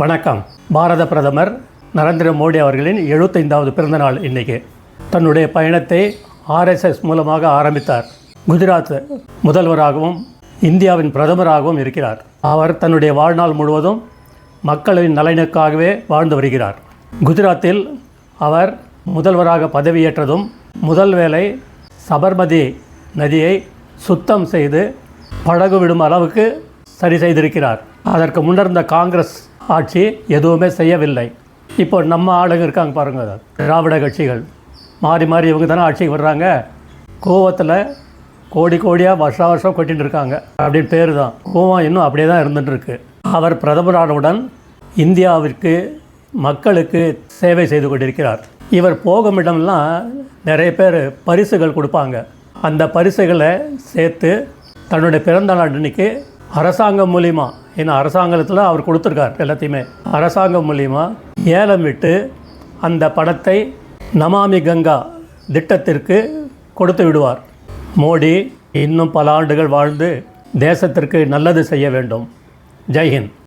வணக்கம். பாரத பிரதமர் நரேந்திர மோடி அவர்களின் 75வது பிறந்தநாள் இன்றைக்கி. தன்னுடைய பயணத்தை RSS மூலமாக ஆரம்பித்தார். குஜராத் முதல்வராகவும் இந்தியாவின் பிரதமராகவும் இருக்கிறார். அவர் தன்னுடைய வாழ்நாள் முழுவதும் மக்களின் நலனுக்காகவே வாழ்ந்து வருகிறார். குஜராத்தில் அவர் முதல்வராக பதவியேற்றதும் முதல் வேலை சபர்மதி நதியை சுத்தம் செய்து படகு விடும் அளவுக்கு சரி செய்திருக்கிறார். அதற்கு முன்னிருந்த காங்கிரஸ் ஆட்சி எதுவுமே செய்யவில்லை. இப்போ நம்ம ஆளுங்க இருக்காங்க பாருங்கள், திராவிட கட்சிகள் மாறி மாறி இவங்க தானே ஆட்சிக்கு வர்றாங்க. கோவத்தில் கோடி கோடியாக வருஷம் கொட்டின்னு இருக்காங்க அப்படின்னு பேர் தான். கோவம் இன்னும் அப்படியே தான் இருந்துகிட்ருக்கு. அவர் பிரதமரானவுடன் இந்தியாவிற்கு மக்களுக்கு சேவை செய்து கொண்டிருக்கிறார். இவர் போகும் இடம்லாம் நிறைய பேர் பரிசுகள் கொடுப்பாங்க. அந்த பரிசுகளை சேர்த்து தன்னுடைய பிறந்த நாள் அன்றைக்கி அரசாங்கம் மூலிமா, ஏன்னா அரசாங்கத்தில் அவர் கொடுத்துருக்கார் எல்லாத்தையுமே, அரசாங்கம் மூலிமா ஏலம் விட்டு அந்த பணத்தை நமாமி கங்கா திட்டத்திற்கு கொடுத்து விடுவார். மோடி இன்னும் பல ஆண்டுகள் வாழ்ந்து தேசத்திற்கு நல்லது செய்ய வேண்டும். ஜெய்ஹிந்த்.